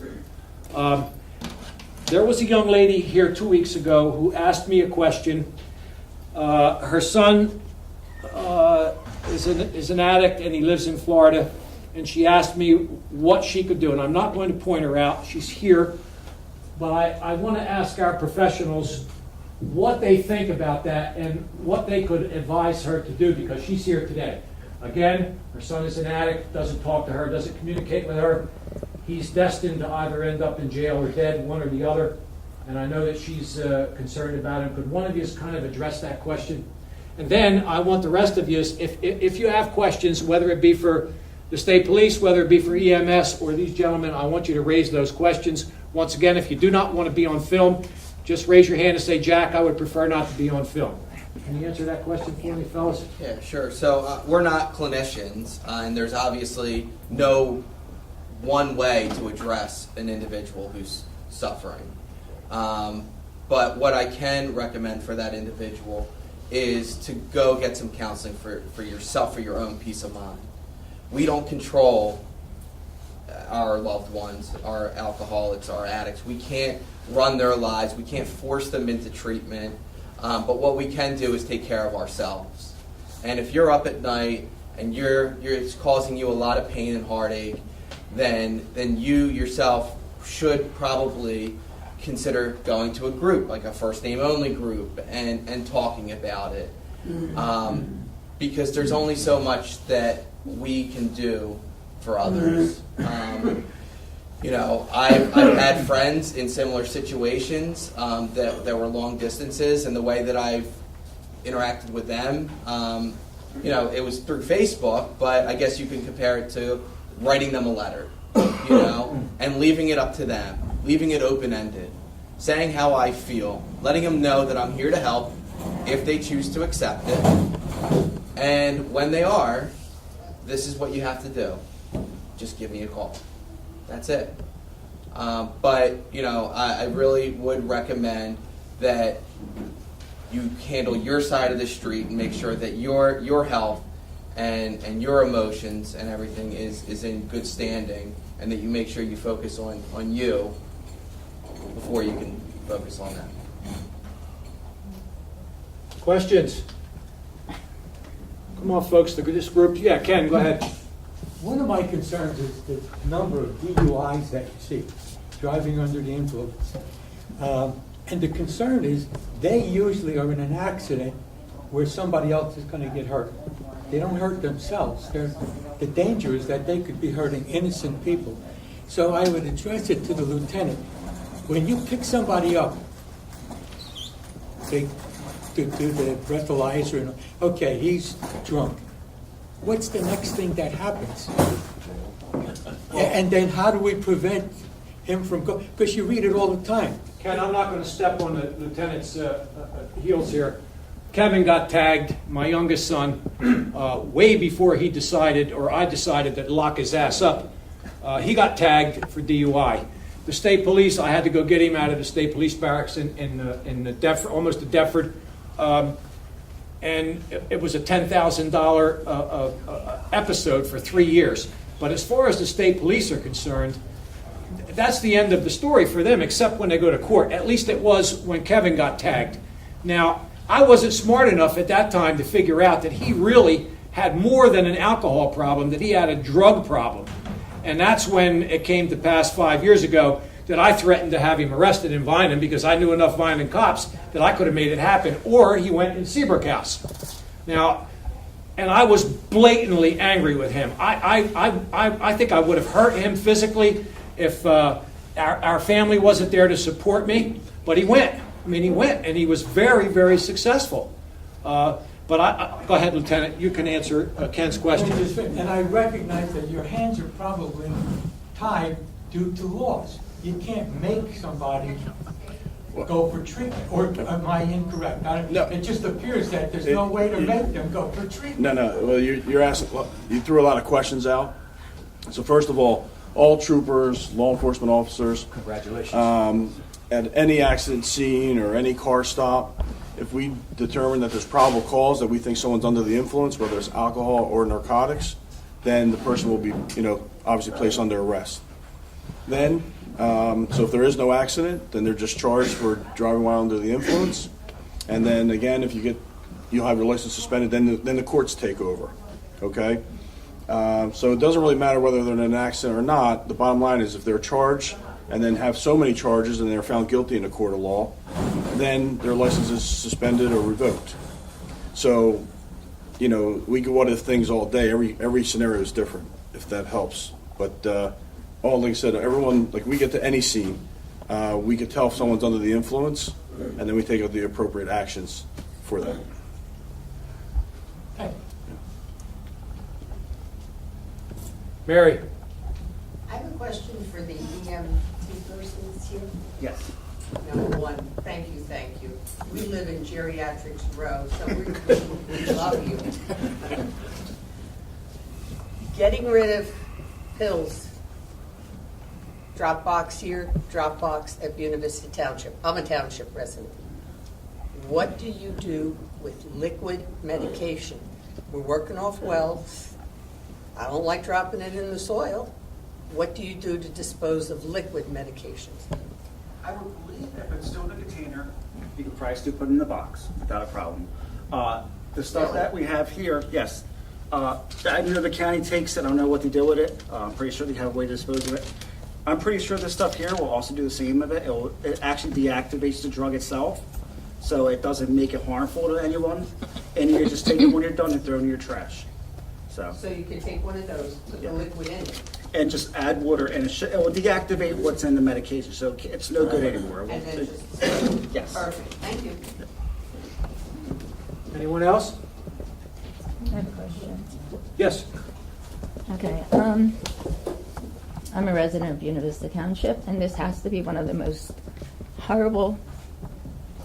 There was a young lady here 2 weeks ago who asked me a question. Her son is an addict and he lives in Florida, and she asked me what she could do. And I'm not going to point her out. She's here. But I want to ask our professionals what they think about that and what they could advise her to do, because she's here today. Again, her son is an addict, doesn't talk to her, doesn't communicate with her. He's destined to either end up in jail or dead, one or the other. And I know that she's concerned about him. Could one of you kind of address that question? And then I want the rest of you, if you have questions, whether it be for the state police, whether it be for EMS or these gentlemen, I want you to raise those questions. Once again, if you do not want to be on film, just raise your hand and say, Jack, I would prefer not to be on film. Can you answer that question for me, fellas? Yeah, sure. So we're not clinicians, and there's obviously no one way to address an individual who's suffering. But what I can recommend for that individual is to go get some counseling for yourself, for your own peace of mind. We don't control our loved ones, our alcoholics, our addicts. We can't run their lives. We can't force them into treatment. But what we can do is take care of ourselves. And if you're up at night and it's causing you a lot of pain and heartache, then you yourself should probably consider going to a group, like a first name only group, and talking about it. Because there's only so much that we can do for others. You know, I've had friends in similar situations that were long distances, and the way that I've interacted with them, you know, it was through Facebook, but I guess you can compare it to writing them a letter, you know, and leaving it up to them, leaving it open-ended, saying how I feel, letting them know that I'm here to help if they choose to accept it, and when they are, this is what you have to do. Just give me a call. That's it. But, you know, I really would recommend that you handle your side of the street and make sure that your health and your emotions and everything is in good standing, and that you make sure you focus on you before you can focus on them. Questions? Come on, folks, this group. Yeah, Ken, go ahead. One of my concerns is the number of DUIs that you see, driving under the influence. And the concern is they usually are in an accident where somebody else is going to get hurt. They don't hurt themselves. The danger is that they could be hurting innocent people. So I would address it to the lieutenant. When you pick somebody up, they do the breathalyzer, and okay, he's drunk. What's the next thing that happens? And then how do we prevent him from going? Because you read it all the time. Ken, I'm not going to step on the lieutenant's heels here. Kevin got tagged, my youngest son, way before he decided, or I decided, to lock his ass up. He got tagged for DUI. The state police, I had to go get him out of the state police barracks in the Deptford, almost to Deptford. And it was a $10,000 episode for 3 years. But as far as the state police are concerned, that's the end of the story for them, except when they go to court. At least it was when Kevin got tagged. Now, I wasn't smart enough at that time to figure out that he really had more than an alcohol problem, that he had a drug problem. And that's when it came to pass 5 years ago that I threatened to have him arrested in Vineland because I knew enough Vineland cops that I could have made it happen, or he went in Seabrook House. Now, and I was blatantly angry with him. I think I would have hurt him physically if our family wasn't there to support me, but he went. I mean, he went, and he was very, very successful. But go ahead, Lieutenant. You can answer Ken's question. And I recognize that your hands are probably tied due to laws. You can't make somebody go for treatment. Or am I incorrect? No. It just appears that there's no way to make them go for treatment. No. Well, you're asking. Well, you threw a lot of questions out. So first of all troopers, law enforcement officers, Congratulations. at any accident scene or any car stop, if we determine that there's probable cause that we think someone's under the influence, whether it's alcohol or narcotics, then the person will be, obviously placed under arrest. Then, so if there is no accident, then they're just charged for driving while under the influence. And then again, if you'll have your license suspended, then the courts take over. Okay. So it doesn't really matter whether they're in an accident or not. The bottom line is if they're charged and then have so many charges and they're found guilty in a court of law, then their license is suspended or revoked. So, we can what if things all day. Every scenario is different, if that helps. But like I said, everyone, like we get to any scene, we could tell if someone's under the influence, and then we take the appropriate actions for that. Mary. I have a question for the EMT persons here. Yes. Number one, thank you. We live in Geriatrics Row, so we love you. Getting rid of pills. Drop box here, drop box at Buena Vista Township. I'm a township resident. What do you do with liquid medication? We're working off wells. I don't like dropping it in the soil. What do you do to dispose of liquid medications? I would believe if it's still in a container, you could probably still put it in the box without a problem. The stuff that we have here, yes. I know the county takes it. I don't know what they do with it. I'm pretty sure they have a way to dispose of it. I'm pretty sure this stuff here will also do the same of it. It actually deactivates the drug itself, so it doesn't make it harmful to anyone. And you just take it when you're done and throw it in your trash. So, So you can take one of those, put the liquid in it, and just add water, and it will deactivate what's in the medication, so it's no good anymore. and then just, Yes. perfect, thank you. Anyone else? I have a question. Yes. Okay, I'm a resident of Buena Vista Township, and this has to be one of the most horrible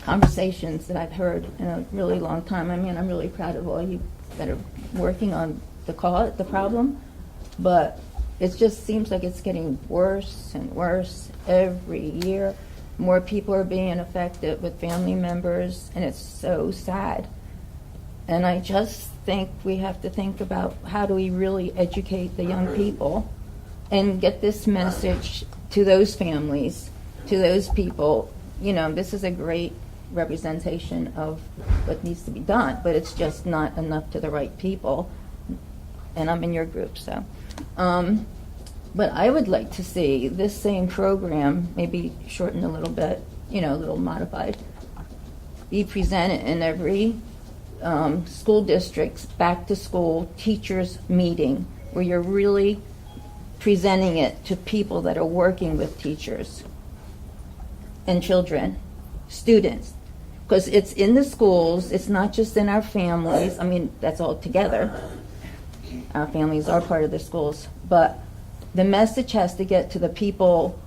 conversations that I've heard in a really long time. I mean, I'm really proud of all you that are working on the problem, but it just seems like it's getting worse and worse every year. More people are being affected with family members, and it's so sad. And I just think we have to think about how do we really educate the young people and get this message to those families, to those people. You know, this is a great representation of what needs to be done, but it's just not enough to the right people. And I'm in your group, so. But I would like to see this same program, maybe shortened a little bit, you know, a little modified, be presented in every school district's back to school teachers meeting, where you're really presenting it to people that are working with teachers and children, students, because it's in the schools, it's not just in our families. I mean, that's all together. Our families are part of the schools, but the message has to get to the people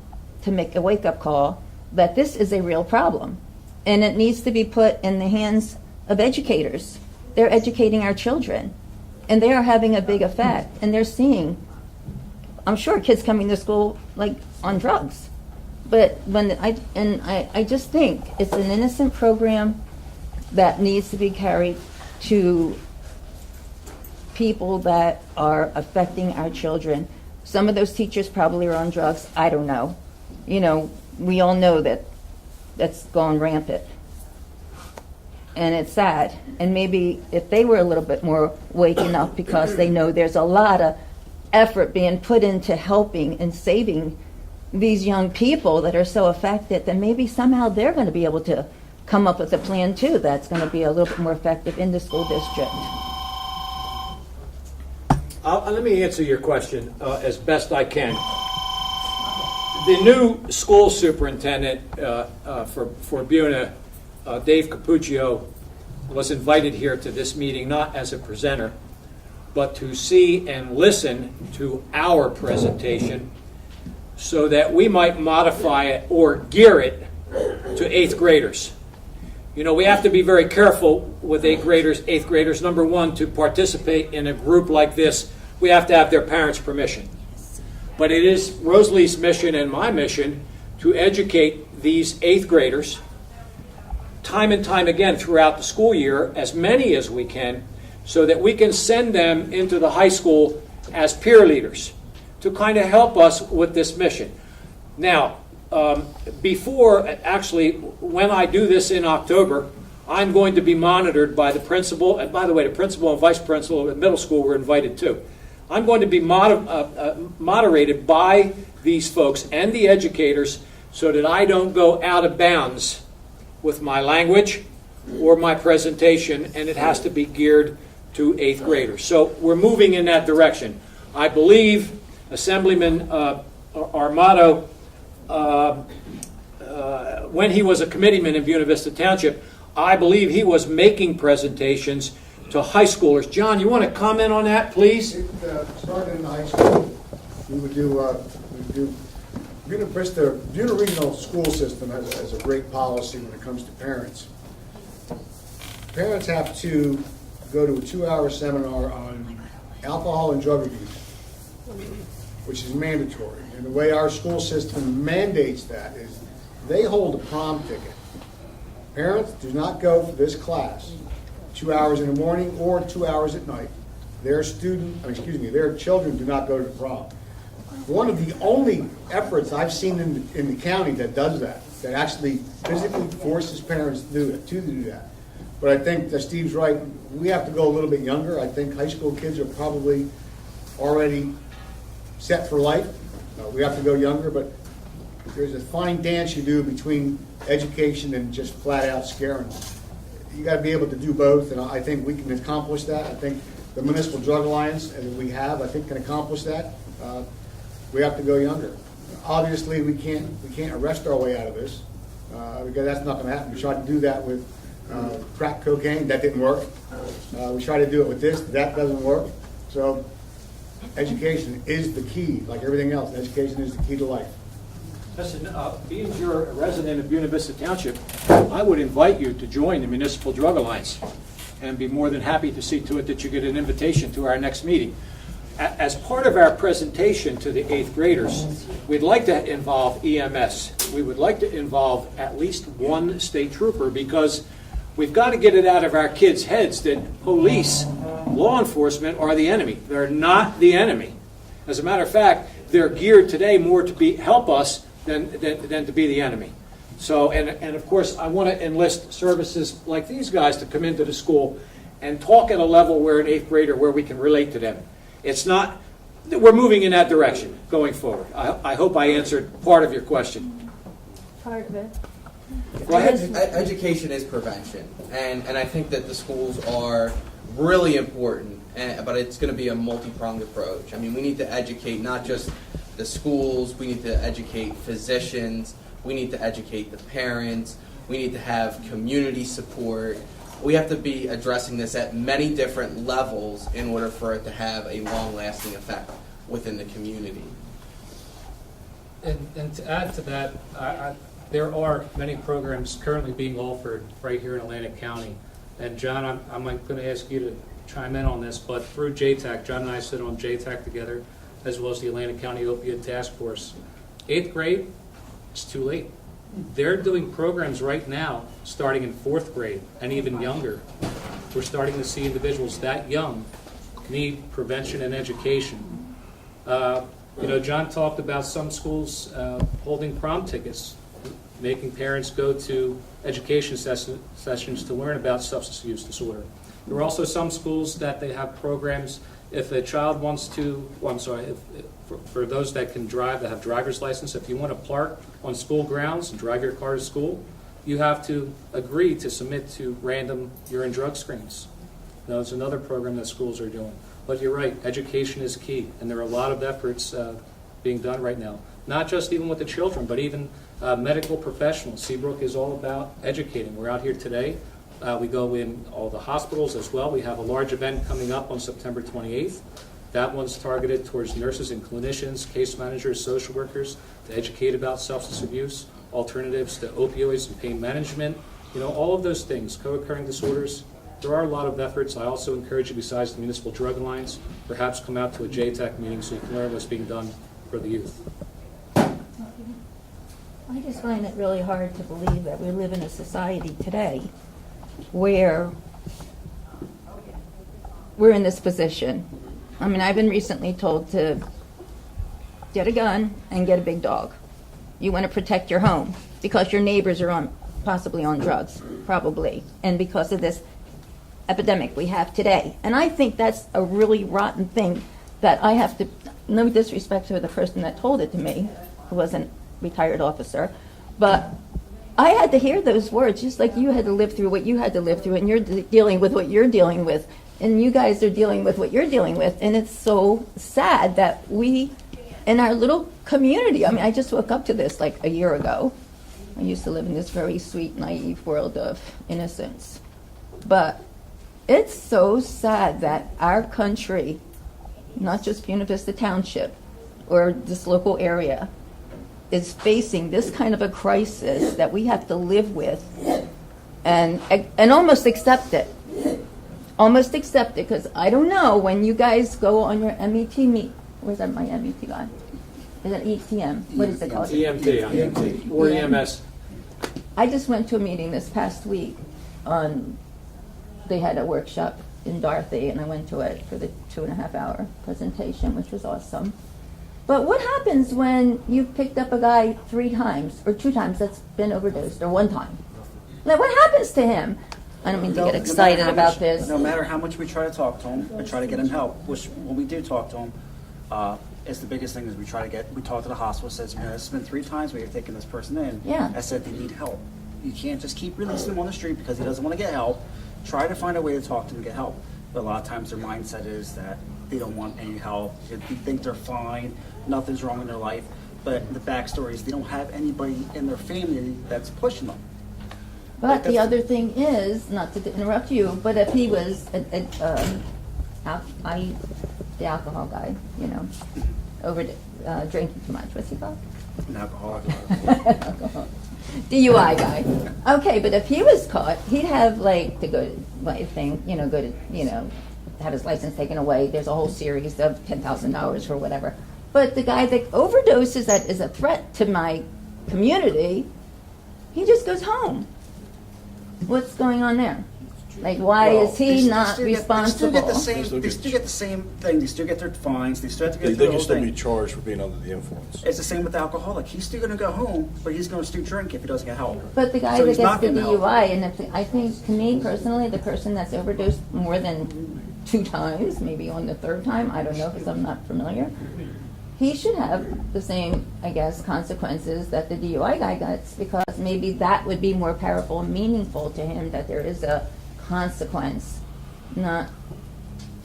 to make a wake-up call that this is a real problem, and it needs to be put in the hands of educators. They're educating our children, and they are having a big effect, and they're seeing, I'm sure, kids coming to school like on drugs. But I just think it's an innocent program that needs to be carried to people that are affecting our children. Some of those teachers probably are on drugs. I don't know. You know, we all know that that's gone rampant. And it's sad. And maybe if they were a little bit more waking up, because they know there's a lot of effort being put into helping and saving these young people that are so affected, then maybe somehow they're going to be able to come up with a plan too that's going to be a little bit more effective in the school district. Let me answer your question as best I can. The new school superintendent for Buena, Dave Capuccio, was invited here to this meeting not as a presenter, but to see and listen to our presentation so that we might modify it or gear it to 8th graders. You know, we have to be very careful with 8th graders. Number one, to participate in a group like this, we have to have their parents' permission. But it is Rosalie's mission and my mission to educate these 8th graders time and time again throughout the school year, as many as we can, so that we can send them into the high school as peer leaders to kind of help us with this mission. Now, when I do this in October, I'm going to be monitored by the principal, and by the way, the principal and vice principal at middle school were invited too. I'm going to be moderated by these folks and the educators so that I don't go out of bounds with my language or my presentation, and it has to be geared to 8th graders. So we're moving in that direction. I believe Assemblyman Armato, when he was a committeeman in Buena Vista Township, I believe he was making presentations to high schoolers. John, you want to comment on that, please? It started in high school. We would do Buena Regional School System has a great policy when it comes to parents. Parents have to go to a 2-hour seminar on alcohol and drug abuse, which is mandatory. And the way our school system mandates that is they hold a prom ticket. Parents do not go for this class 2 hours in the morning or 2 hours at night. Their children do not go to the prom. One of the only efforts I've seen in the county that does that actually physically forces parents to do that. But I think that Steve's right. We have to go a little bit younger. I think high school kids are probably already set for life. We have to go younger, but there's a fine dance you do between education and just flat out scaring them. You got to be able to do both, and I think we can accomplish that. I think the Municipal Drug Alliance, and we have, I think, can accomplish that. We have to go younger. Obviously, we can't arrest our way out of this, because that's not gonna happen. We tried to do that with crack cocaine, that didn't work. We tried to do it with this, that doesn't work. So education is the key, like everything else. Education is the key to life. Listen, being you're a resident of Buena Vista Township, I would invite you to join the Municipal Drug Alliance and be more than happy to see to it that you get an invitation to our next meeting. As part of our presentation to the 8th graders, we'd like to involve EMS. We would like to involve at least one state trooper, because we've got to get it out of our kids' heads that police, law enforcement are the enemy. They're not the enemy. As a matter of fact, they're geared today more to help us than to be the enemy. So, and of course, I want to enlist services like these guys to come into the school and talk at a level where an 8th grader, where we can relate to them. It's not, we're moving in that direction going forward. I hope I answered part of your question. Part of it. Go ahead. Education is prevention, and I think that the schools are really important, but it's going to be a multi-pronged approach. I mean, we need to educate not just the schools, we need to educate physicians, we need to educate the parents, we need to have community support. We have to be addressing this at many different levels in order for it to have a long-lasting effect within the community. And to add to that, there are many programs currently being offered right here in Atlantic County. And John, I'm going to ask you to chime in on this, but through JTAC, John and I sit on JTAC together, as well as the Atlantic County Opioid Task Force. 8th grade, it's too late. They're doing programs right now, starting in 4th grade and even younger. We're starting to see individuals that young need prevention and education. John talked about some schools holding prom tickets, making parents go to education sessions to learn about substance use disorder. There are also some schools that they have programs if a child wants to, for those that can drive, that have driver's license, if you want to park on school grounds and drive your car to school, you have to agree to submit to random urine drug screens. Now, it's another program that schools are doing. But you're right, education is key, and there are a lot of efforts being done right now. Not just even with the children, but even medical professionals. Seabrook is all about educating. We're out here today. We go in all the hospitals as well. We have a large event coming up on September 28th. That one's targeted towards nurses and clinicians, case managers, social workers, to educate about substance abuse, alternatives to opioids and pain management, all of those things, co-occurring disorders. There are a lot of efforts. I also encourage you, besides the Municipal Drug Alliance, perhaps come out to a JTAC meeting so you can learn what's being done for the youth. I just find it really hard to believe that we live in a society today where we're in this position. I mean, I've been recently told to get a gun and get a big dog. You want to protect your home because your neighbors are possibly on drugs, probably, and because of this epidemic we have today. And I think that's a really rotten thing that I have to, no disrespect to the person that told it to me, who was a retired officer, but I had to hear those words, just like you had to live through what you had to live through, and you're dealing with what you're dealing with, and you guys are dealing with what you're dealing with, and it's so sad that we, in our little community, I mean, I just woke up to this like a year ago. I used to live in this very sweet, naive world of innocence. But it's so sad that our country, not just Buena Vista Township or this local area, is facing this kind of a crisis that we have to live with and almost accept it. Almost accept it, because I don't know, when you guys go on your MET meet, where's that my MET guy? Is it ETM? What is it called? EMT or EMS. I just went to a meeting this past week they had a workshop in Dorothy, and I went to it for the 2.5-hour presentation, which was awesome. But what happens when you've picked up a guy 3 times or 2 times that's been overdosed, or 1 time? Like, what happens to him? I don't mean to get excited about this. No matter how much we try to talk to him or try to get him help, which when we do talk to him, it's the biggest thing is we talk to the hospital, says, it's been 3 times we have taken this person in. Yeah. I said they need help. You can't just keep releasing him on the street because he doesn't want to get help. Try to find a way to talk to him and get help. But a lot of times their mindset is that they don't want any help. They think they're fine, nothing's wrong in their life. But the backstory is they don't have anybody in their family that's pushing them. But the other thing is, not to interrupt you, but if he was the alcohol guy, you know, over drinking too much, what's he called? An alcoholic. Alcohol. DUI guy. Okay, but if he was caught, he'd have like to go to have his license taken away. There's a whole series of $10,000 or whatever. But the guy that overdoses, that is a threat to my community, he just goes home. What's going on there? Like, why is he not responsible? They still get the same thing. They still get their fines. They still have to get They their can whole still be thing. charged for being under the influence. It's the same with the alcoholic. He's still going to go home, but he's going to still drink if he doesn't get help. But the guy So that he's gets not the getting help. DUI, and I think, to me personally, the person that's overdosed more than 2 times, maybe on the 3rd time, I don't know because I'm not familiar, he should have the same, I guess, consequences that the DUI guy gets, because maybe that would be more powerful and meaningful to him, that there is a consequence, not...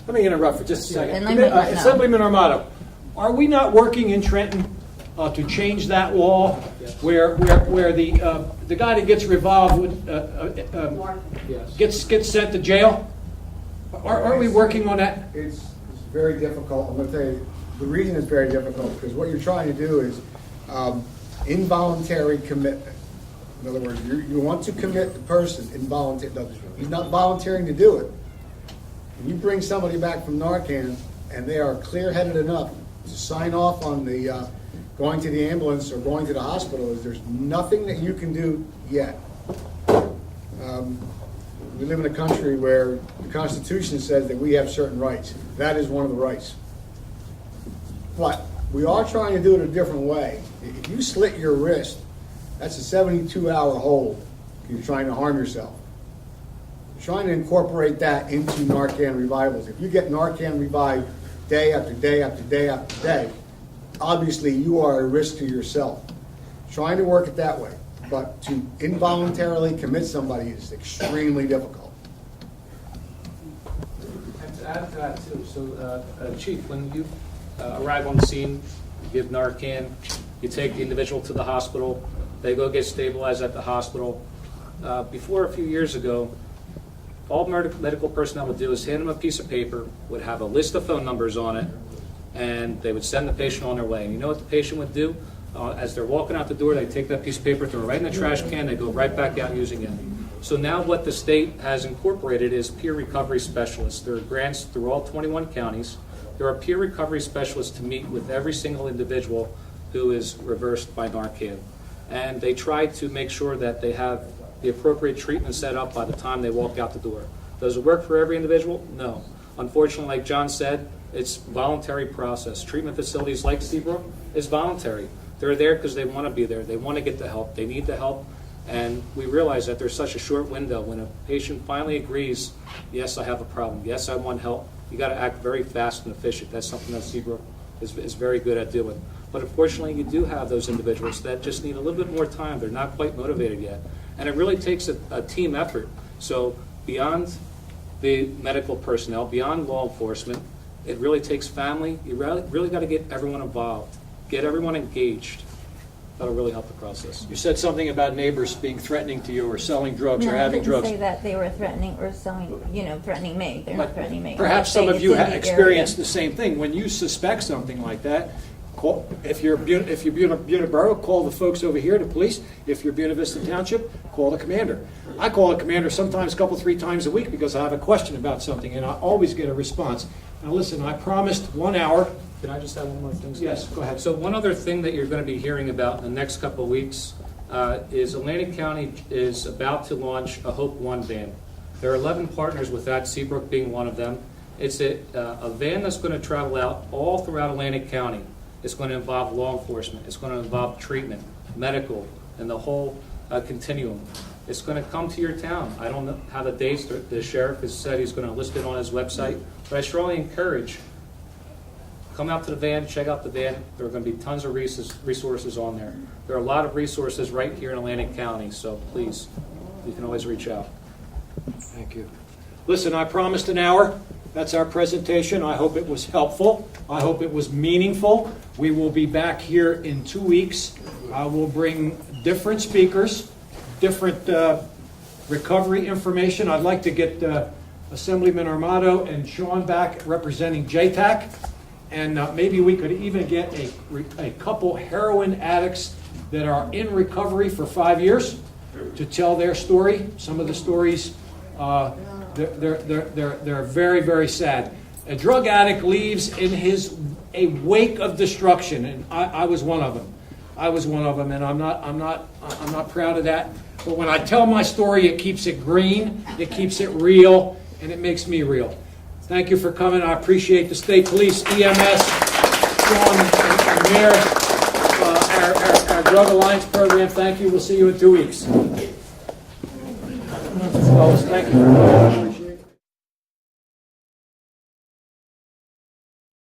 Let me interrupt for just a second. And I might not know. Assemblyman Armato, are we not working in Trenton to change that law where the guy that gets revolved with, gets sent to jail? Aren't we working on that? It's very difficult. I'm going to tell you, the reason it's very difficult, because what you're trying to do is involuntary commitment. In other words, you want to commit the person involuntarily. He's not volunteering to do it. When you bring somebody back from Narcan and they are clear-headed enough to sign off on the going to the ambulance or going to the hospital, there's nothing that you can do yet. We live in a country where the Constitution says that we have certain rights. That is one of the rights. But we are trying to do it a different way. If you slit your wrist, that's a 72-hour hold. You're trying to harm yourself. You're trying to incorporate that into Narcan revivals. If you get Narcan revived day after day after day after day, obviously you are a risk to yourself. Trying to work it that way. But to involuntarily commit somebody is extremely difficult. And to add to that too, so Chief, when you arrive on the scene, you give Narcan, you take the individual to the hospital, they go get stabilized at the hospital. Before a few years ago, all medical personnel would do is hand them a piece of paper, would have a list of phone numbers on it, and they would send the patient on their way. And you know what the patient would do? As they're walking out the door, they take that piece of paper, throw it right in the trash can, they go right back out using it. So now what the state has incorporated is peer recovery specialists. There are grants through all 21 counties. There are peer recovery specialists to meet with every single individual who is reversed by Narcan. And they try to make sure that they have the appropriate treatment set up by the time they walk out the door. Does it work for every individual? No. Unfortunately, like John said, it's a voluntary process. Treatment facilities like Seabrook is voluntary. They're there because they want to be there. They want to get the help. They need the help. And we realize that there's such a short window. When a patient finally agrees, yes, I have a problem, yes, I want help, you got to act very fast and efficient. That's something that Seabrook is very good at doing. But unfortunately, you do have those individuals that just need a little bit more time. They're not quite motivated yet. And it really takes a team effort. So beyond the medical personnel, beyond law enforcement, it really takes family. You really got to get everyone involved, get everyone engaged. That'll really help the process. You said something about neighbors being threatening to you or selling drugs or having I drugs. didn't say that they were threatening or selling, threatening me. They're not threatening me. Perhaps I'm some of saying you it's in have the experienced area. the same thing. When you suspect something like that, if you're Buena Borough, call the folks over here, the police. If you're Buena Vista Township, call the commander. I call the commander sometimes 2-3 times a week because I have a question about something, and I always get a response. Now listen, I promised 1 hour. Can I just add one more thing? Yes, go ahead. So one other thing that you're going to be hearing about in the next couple of weeks is Atlantic County is about to launch a Hope One van. There are 11 partners with that, Seabrook being one of them. It's a van that's going to travel out all throughout Atlantic County. It's going to involve law enforcement. It's going to involve treatment, medical, and the whole continuum. It's going to come to your town. I don't know how the dates, the sheriff has said he's going to list it on his website, but I strongly encourage, come out to the van, check out the van. There are going to be tons of resources on there. There are a lot of resources right here in Atlantic County, so please, you can always reach out. Thank you. Listen, I promised an hour. That's our presentation. I hope it was helpful. I hope it was meaningful. We will be back here in 2 weeks. I will bring different speakers, different recovery information. I'd like to get Assemblyman Armato and Sean back representing JTAC. And maybe we could even get a couple heroin addicts that are in recovery for 5 years to tell their story. Some of the stories, they're very, very sad. A drug addict leaves in a wake of destruction, and I was one of them. I was one of them, and I'm not proud of that. But when I tell my story, it keeps it green, it keeps it real, and it makes me real. Thank you for coming. I appreciate the state police, EMS, Sean, and Mayor, our Drug Alliance program. Thank you. We'll see you in 2 weeks. Fellas, thank you.